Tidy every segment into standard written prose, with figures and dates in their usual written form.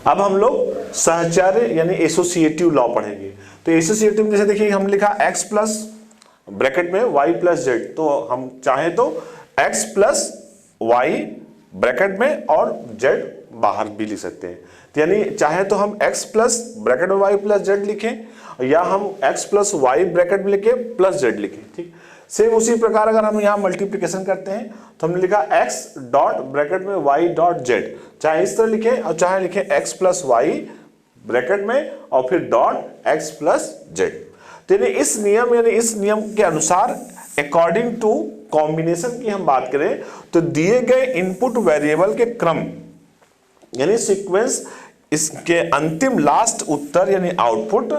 अब हम लोग सहचर्य यानी एसोसिएटिव लॉ पढ़ेंगे। तो एसोसिएटिव में जैसे देखिए हम लिखा x प्लस ब्रैकेट में y प्लस जेड, तो हम चाहे तो x प्लस वाई ब्रैकेट में और z बाहर भी लिख सकते हैं। तो यानी चाहे तो हम x प्लस ब्रैकेट में y प्लस जेड लिखें या हम x प्लस वाई ब्रैकेट में लिखे प्लस जेड लिखें। ठीक, सेम उसी प्रकार अगर हम यहाँ मल्टीप्लिकेशन करते हैं तो हमने लिखा x डॉट ब्रैकेट में y डॉट जेड, चाहे इस तरह लिखें और चाहे लिखें x प्लस वाई ब्रैकेट में और फिर डॉट x प्लस जेड। तो यानी इस नियम के अनुसार अकॉर्डिंग टू कॉम्बिनेशन की हम बात करें तो दिए गए इनपुट वेरिएबल के क्रम यानी सीक्वेंस, इसके अंतिम लास्ट उत्तर यानी आउटपुट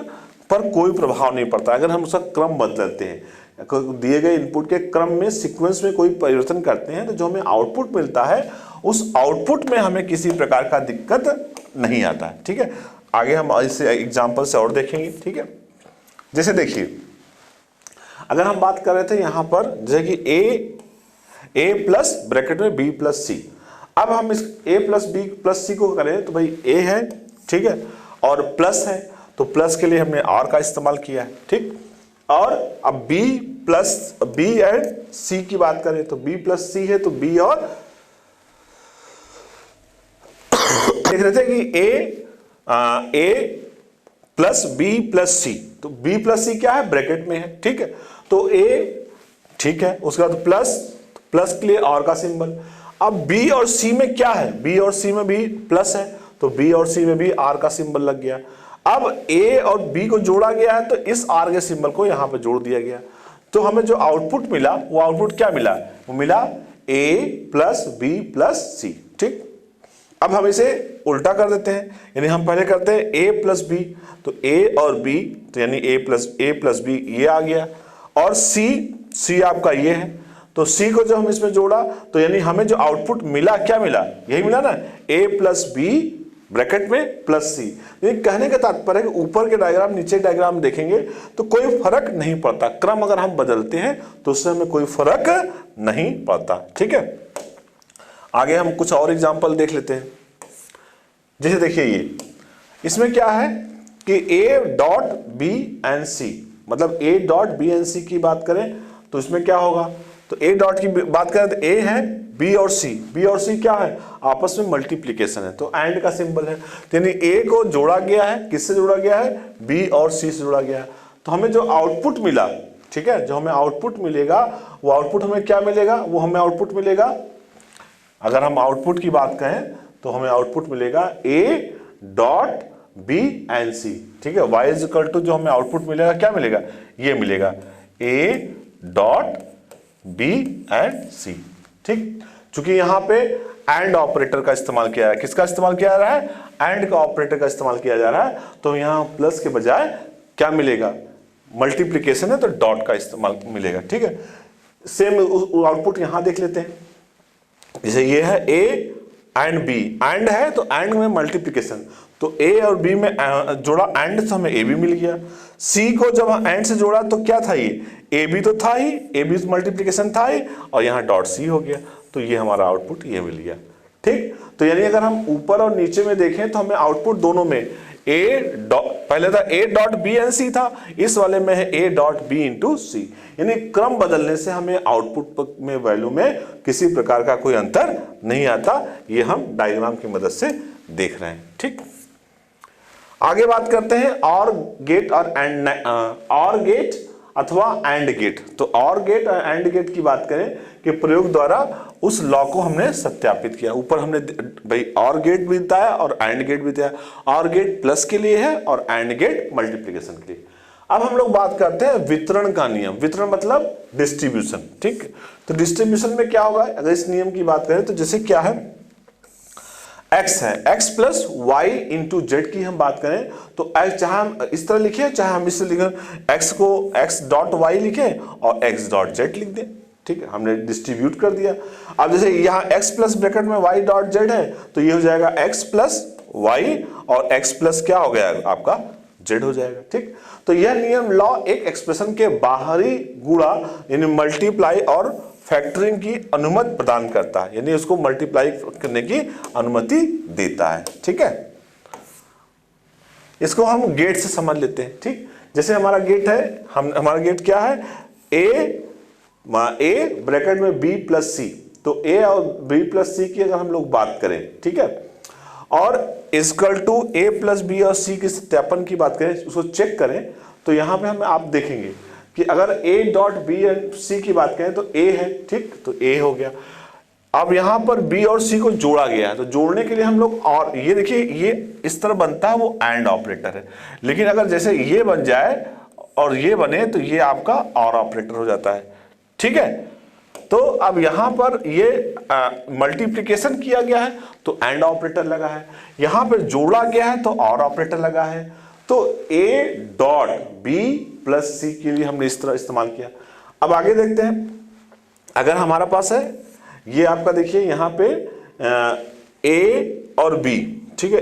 पर कोई प्रभाव नहीं पड़ता अगर हम उसका क्रम बदलते हैं। दिए गए इनपुट के क्रम में सीक्वेंस में कोई परिवर्तन करते हैं तो जो हमें आउटपुट मिलता है उस आउटपुट में हमें किसी प्रकार का दिक्कत नहीं आता है। ठीक है, आगे हम इसे एग्जांपल से और देखेंगे। ठीक है, जैसे देखिए अगर हम बात कर रहे थे यहां पर जैसे कि a प्लस ब्रैकेट में b प्लस सी, अब हम इस a प्लस बी प्लस सी को करें तो भाई a है, ठीक है, और प्लस है तो प्लस के लिए हमने r का इस्तेमाल किया है। ठीक, और अब b plus b and c की बात करें तो b प्लस सी है तो b और देख रहे थे कि a plus b plus C, तो b प्लस सी क्या है ब्रैकेट में है। ठीक है, तो a ठीक है, उसके बाद प्लस के लिए और का सिंबल। अब b और c में क्या है, b और c में भी प्लस है तो b और c में भी r का सिंबल लग गया। अब a और b को जोड़ा गया है तो इस r के सिंबल को यहां पर जोड़ दिया गया, तो हमें जो आउटपुट मिला वो आउटपुट क्या मिला, वो मिला a प्लस b प्लस सी। ठीक, अब हम इसे उल्टा कर देते हैं, यानी हम पहले करते हैं a प्लस बी, तो a और b तो यानी a प्लस बी ये आ गया, और c आपका ये है, तो c को जब हम इसमें जोड़ा तो यानी हमें जो आउटपुट मिला क्या मिला, यही मिला ना, a प्लस बी ब्रैकेट में प्लस सी। लेकिन कहने का तात्पर्य है कि ऊपर के डायग्राम नीचे डायग्राम देखेंगे तो कोई फर्क नहीं पड़ता, क्रम अगर हम बदलते हैं तो उससे हमें कोई फर्क नहीं पड़ता। ठीक है, आगे हम कुछ और एग्जांपल देख लेते हैं। जैसे देखिए ये इसमें क्या है कि a डॉट बी एंड सी, मतलब a डॉट बी एंड सी की बात करें तो इसमें क्या होगा, तो a डॉट की बात करें तो a है, b और c क्या है, आपस में मल्टीप्लिकेशन है तो एंड का सिंबल है, तो यानी a को जोड़ा गया है, किससे जोड़ा गया है, b और c से जोड़ा गया है। तो हमें जो आउटपुट मिला, ठीक है, जो हमें आउटपुट मिलेगा वो आउटपुट हमें क्या मिलेगा, वो हमें आउटपुट मिलेगा, अगर हम आउटपुट की बात करें तो हमें आउटपुट मिलेगा a dot b and c। ठीक है, y इज इक्वल टू जो हमें आउटपुट मिलेगा क्या मिलेगा, ये मिलेगा a dot b and c। ठीक, चूंकि यहां पे एंड ऑपरेटर का इस्तेमाल किया है, किसका इस्तेमाल किया जा रहा है, एंड का ऑपरेटर का इस्तेमाल किया जा रहा है, तो यहां प्लस के बजाय क्या मिलेगा, मल्टीप्लिकेशन है तो डॉट का इस्तेमाल मिलेगा। ठीक है, सेम आउटपुट यहां देख लेते हैं, जैसे ये है a एंड b, एंड है तो एंड में मल्टीप्लिकेशन, तो a और b में जोड़ा एंड से हमें a भी मिल गया, c को जब एंड से जोड़ा तो क्या था, ये a b तो था ही, a b मल्टीप्लिकेशन था ही, और यहाँ डॉट c हो गया, तो ये हमारा आउटपुट ये मिल गया। ठीक, तो यानी अगर हम ऊपर और नीचे में देखें तो हमें आउटपुट दोनों में पहले था a डॉट बी एंड सी था, इस वाले में है a डॉट बी इंटू सी, यानी क्रम बदलने से हमें आउटपुट में वैल्यू में किसी प्रकार का कोई अंतर नहीं आता, ये हम डायग्राम की मदद से देख रहे हैं। ठीक, आगे बात करते हैं और गेट और एंड, और गेट अथवा एंड गेट। तो और गेट और एंड गेट की बात करें कि प्रयोग द्वारा उस लॉ को हमने सत्यापित किया। ऊपर हमने भाई और गेट भी बताया और एंड गेट भी बताया, और गेट प्लस के लिए है और एंड गेट मल्टीप्लिकेशन के लिए। अब हम लोग बात करते हैं वितरण का नियम, वितरण मतलब डिस्ट्रीब्यूशन। ठीक, तो डिस्ट्रीब्यूशन में क्या होगा, अगर इस नियम की बात करें तो जैसे क्या है, x है, x plus y into z की हम बात करें तो x चाहे हम इस तरह लिखें चाहे हम इससे लिखें, x को x डॉट वाई लिखें और x डॉट जेड लिख दें। ठीक है, हमने डिस्ट्रीब्यूट कर दिया। अब जैसे यहाँ x प्लस ब्रैकेट में y डॉट जेड है तो ये हो जाएगा x प्लस वाई और x प्लस क्या हो गया आपका z हो जाएगा। ठीक, तो यह नियम लॉ एक एक्सप्रेशन के बाहरी गुणा यानी मल्टीप्लाई और फैक्टरिंग की अनुमति प्रदान करता है, यानी उसको मल्टीप्लाई करने की अनुमति देता है। ठीक है, इसको हम गेट से समझ लेते हैं। ठीक, जैसे हमारा गेट है, हमारा गेट क्या है, ए ब्रैकेट में बी प्लस सी, तो ए और बी प्लस सी की अगर हम लोग बात करें, ठीक है, और equal to A plus B और सी के सत्यापन की बात करें, उसको चेक करें, तो यहां पे हम आप देखेंगे कि अगर ए डॉट बी एंड सी की बात करें तो ए है, ठीक, तो ए हो गया। अब यहां पर बी और सी को जोड़ा गया है, तो जोड़ने के लिए हम लोग, और ये देखिए ये इस तरह बनता है, वो एंड ऑपरेटर है। लेकिन अगर जैसे ये बन जाए और ये बने तो ये आपका और ऑपरेटर हो जाता है। ठीक है, तो अब यहां पर ये मल्टीप्लिकेशन किया गया है तो एंड ऑपरेटर लगा है, यहां पर जोड़ा गया है तो और ऑपरेटर लगा है। तो ए डॉट बी प्लस सी के लिए हमने इस तरह इस्तेमाल किया। अब आगे देखते हैं, अगर हमारा पास है ये आपका, देखिए यहां पे ए और बी, ठीक है,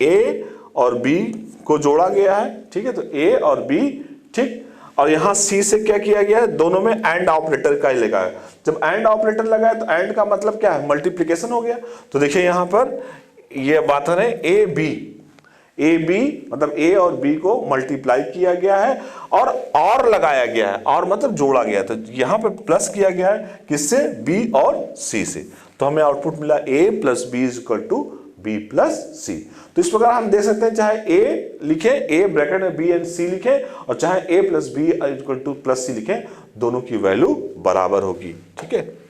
ए और बी को जोड़ा गया है, ठीक है, तो ए और बी, ठीक, और यहां सी से क्या किया गया है, दोनों में एंड ऑपरेटर का ही लगा है। जब एंड ऑपरेटर लगा है तो एंड का मतलब क्या है, मल्टीप्लिकेशन हो गया। तो देखिए यहां पर ये बात है ए बी मतलब ए और बी को मल्टीप्लाई किया गया है और लगाया गया है, और मतलब जोड़ा गया है, तो यहां पर प्लस किया गया है किससे, बी और सी से। तो हमें आउटपुट मिला A plus B is equal to B plus C. तो इस प्रकार हम देख सकते हैं, चाहे ए लिखे, ए ब्रैकेट में बी एंड सी लिखे, और चाहे A plus B equal to plus C लिखे, दोनों की वैल्यू बराबर होगी। ठीक है,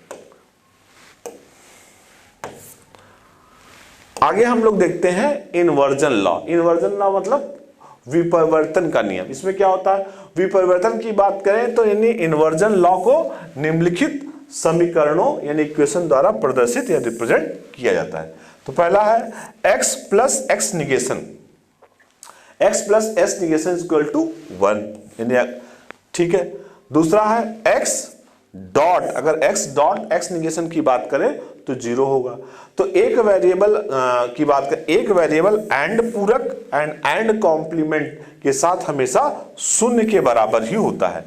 आगे हम लोग देखते हैं इन्वर्जन लॉ। इन्वर्जन लॉ मतलब विपरिवर्तन का नियम। इसमें क्या होता है, विपरिवर्तन की बात करें तो यानी इन्वर्जन लॉ को निम्नलिखित समीकरणों यानी इक्वेशन द्वारा प्रदर्शित या रिप्रेजेंट किया जाता है। तो पहला है x plus x negation, x plus x negation is equal to 1, ठीक है। दूसरा है x डॉट, अगर x डॉट एक्स निगेशन की बात करें तो 0 होगा। तो एक वेरिएबल की बात करें, एक वेरिएबल एंड पूरक एंड कॉम्प्लीमेंट के साथ हमेशा 0 के बराबर ही होता है।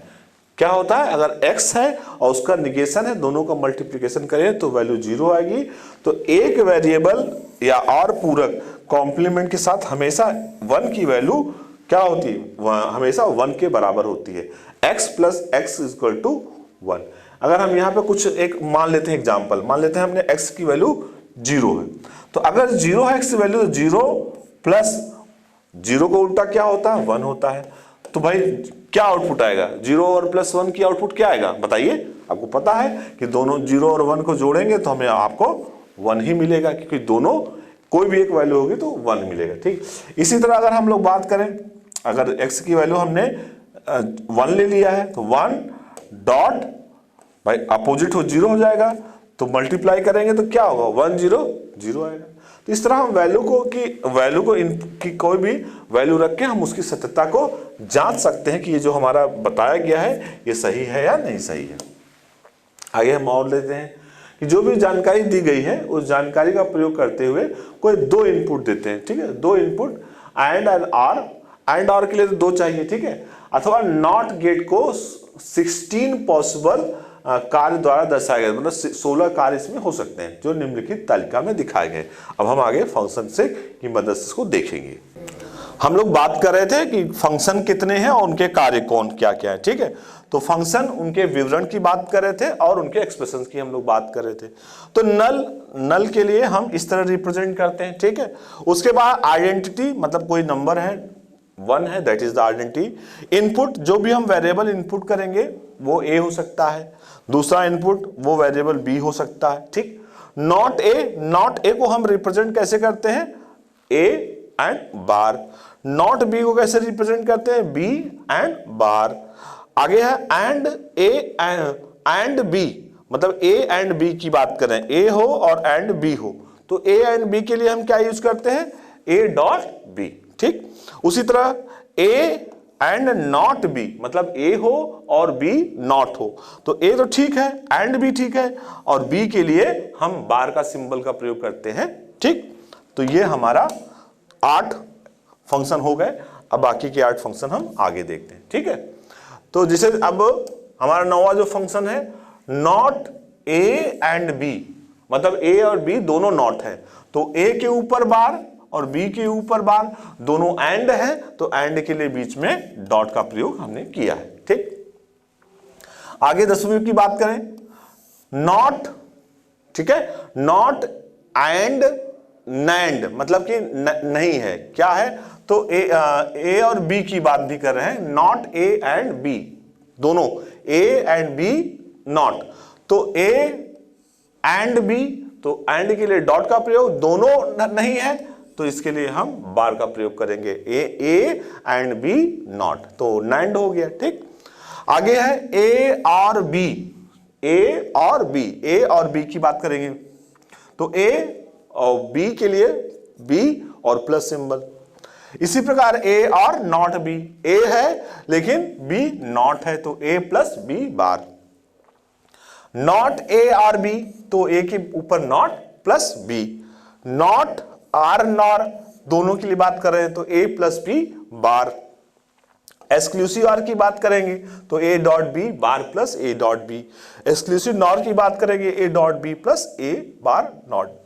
क्या होता है, अगर x है और उसका निगेशन है, दोनों का मल्टीप्लिकेशन करें तो वैल्यू 0 आएगी। तो एक वेरिएबल या और पूरक कॉम्प्लीमेंट के साथ हमेशा 1 की वैल्यू क्या होती है, हमेशा 1 के बराबर होती है। x plus x is equal to 1। अगर हम यहाँ पे कुछ एक मान लेते हैं, एग्जाम्पल मान लेते हैं, हमने x की वैल्यू 0 है, तो अगर 0 है x की वैल्यू, तो 0 प्लस 0 को उल्टा क्या होता है, 1 होता है। तो भाई क्या आउटपुट आएगा, 0 और प्लस 1 की आउटपुट क्या आएगा बताइए। आपको पता है कि दोनों 0 और 1 को जोड़ेंगे तो हमें आपको 1 ही मिलेगा, क्योंकि दोनों कोई भी एक वैल्यू होगी तो 1 मिलेगा। ठीक, इसी तरह अगर हम लोग बात करें, अगर x की वैल्यू हमने 1 ले लिया है तो 1 डॉट, भाई अपोजिट हो 0 हो जाएगा, तो मल्टीप्लाई करेंगे तो क्या होगा, 1 0 0 आएगा। तो इस तरह हम वैल्यू को की कोई भी वैल्यू रख के हम उसकी सत्यता को जांच सकते हैं कि ये जो हमारा बताया गया है ये सही है या नहीं सही है। आगे हम और लेते हैं कि जो भी जानकारी दी गई है उस जानकारी का प्रयोग करते हुए कोई 2 इनपुट देते हैं। ठीक है, 2 इनपुट एंड और के लिए तो 2 चाहिए, ठीक है, अथवा नॉट गेट को 16 पॉसिबल कार्य द्वारा दर्शाया गया, मतलब 16 कार्य इसमें हो सकते हैं जो निम्नलिखित तालिका में दिखाए गए। अब हम आगे फंक्शन से की मदद से इसको देखेंगे। हम लोग बात कर रहे थे कि फंक्शन कितने हैं और उनके कार्य कौन क्या क्या है। ठीक है, तो फंक्शन उनके विवरण की बात कर रहे थे और उनके एक्सप्रेशन की हम लोग बात कर रहे थे। तो नल के लिए हम इस तरह रिप्रेजेंट करते हैं। ठीक है, उसके बाद आइडेंटिटी मतलब कोई नंबर है 1 है, that is the identity. Input, जो भी हम वेरिएबल इनपुट करेंगे वो a हो सकता है, दूसरा इनपुट वो वेरिएबल b हो सकता है। ठीक, नॉट ए को हम रिप्रेजेंट कैसे करते हैं, a and bar. Not b को कैसे रिप्रेजेंट करते हैं, b एंड बार। आगे है एंड एंड b, मतलब a एंड b की बात करें, a हो और एंड b हो, तो a एंड b के लिए हम क्या यूज करते हैं, a डॉट b। ठीक, उसी तरह a एंड नॉट बी, मतलब ए हो और बी नॉट हो, तो ए तो ठीक है, एंड भी ठीक है, और बी के लिए हम बार का सिंबल का प्रयोग करते हैं। ठीक, तो ये हमारा 8 फंक्शन हो गए। अब बाकी के 8 फंक्शन हम आगे देखते हैं। ठीक है, तो जैसे अब हमारा 9वां जो फंक्शन है, नॉट ए एंड बी, मतलब ए और बी दोनों नॉट है, तो ए के ऊपर बार और बी के ऊपर बार, दोनों एंड है तो एंड के लिए बीच में डॉट का प्रयोग हमने किया है। ठीक, आगे 10वीं की बात करें, नॉट, ठीक है, नॉट एंड नैंड मतलब कि नहीं है, क्या है, तो ए और बी की बात भी कर रहे हैं, नॉट ए एंड बी, दोनों ए एंड बी नॉट, तो ए एंड बी, तो एंड के लिए डॉट का प्रयोग, दोनों नहीं है तो इसके लिए हम बार का प्रयोग करेंगे, ए एंड बी नॉट, तो नैंड हो गया। ठीक, आगे है ए और बी, ए और बी, ए और बी की बात करेंगे, तो ए और बी के लिए बी और प्लस सिंबल, इसी प्रकार ए और नॉट बी, ए है लेकिन बी नॉट है तो A plus B bar, not A or B, तो ए के ऊपर not plus B, not or nor, दोनों के लिए बात कर रहे हैं तो A plus B bar, exclusive or की बात करेंगे तो A dot B bar plus A dot B, exclusive nor की बात करेंगे A dot B plus A bar not